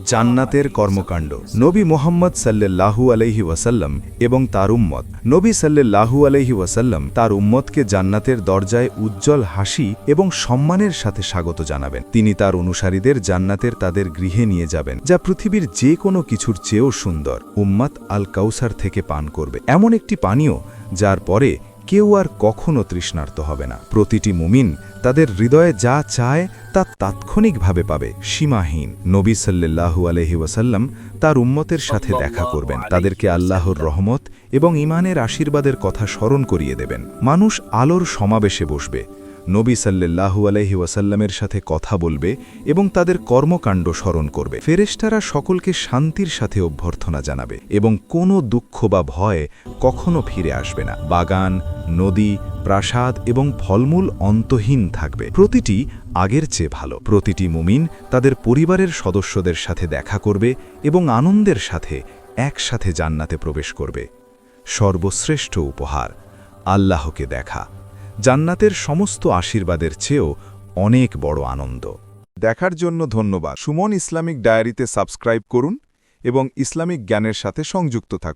জান্নাতের কর্মকাণ্ড নবী মুহাম্মদ সাল্লাল্লাহু আলাইহি ওয়াসাল্লাম এবং তার উম্মত নবী সাল্লাল্লাহু আলাইহি ওয়াসাল্লাম তার উম্মতকে জান্নাতের দরজায় উজ্জ্বল হাসি এবং সম্মানের সাথে স্বাগত জানাবেন। তিনি তার অনুসারীদের জান্নাতের তাদের গৃহে নিয়ে যাবেন, যা পৃথিবীর যে কোনো কিছুর চেয়েও সুন্দর। উম্মাত আল কাউসার থেকে পান করবে, এমন একটি পানীয় যার পরে কেউ আর কখনো তৃষ্ণার্ত হবে না। প্রতিটি মুমিন তাদের হৃদয়ে যা চায় তা তাৎক্ষণিকভাবে পাবে, সীমাহীন। নবী সাল্লাল্লাহু আলাইহি ওয়াসাল্লাম তার উম্মতের সাথে দেখা করবেন, তাদেরকে আল্লাহর রহমত এবং ঈমানের আশীর্বাদের কথা স্মরণ করিয়ে দেবেন। মানুষ আলোর সমাবেশে বসবে, নবী সাল্লাল্লাহু আলাইহি ওয়াসাল্লামের সাথে কথা বলবে এবং তাদের কর্মকাণ্ড স্মরণ করবে। ফেরেশতারা সকলকে শান্তির সাথে অভ্যর্থনা জানাবে এবং কোনো দুঃখ বা ভয় কখনো ফিরে আসবে না। বাগান, নদী, প্রাসাদ এবং ফলমূল অন্তহীন থাকবে, প্রতিটি আগের চেয়ে ভালো। প্রতিটি মুমিন তাদের পরিবারের সদস্যদের সাথে দেখা করবে এবং আনন্দের সাথে একসাথে জান্নাতে প্রবেশ করবে। সর্বশ্রেষ্ঠ উপহার আল্লাহকে দেখা জান্নাতের সমস্ত আশীর্বাদের চেয়েও অনেক বড় আনন্দ। দেখার জন্য ধন্যবাদ। সুমন ইসলামিক ডায়েরিতে সাবস্ক্রাইব করুন এবং ইসলামিক জ্ঞানের সাথে সংযুক্ত থাকুন।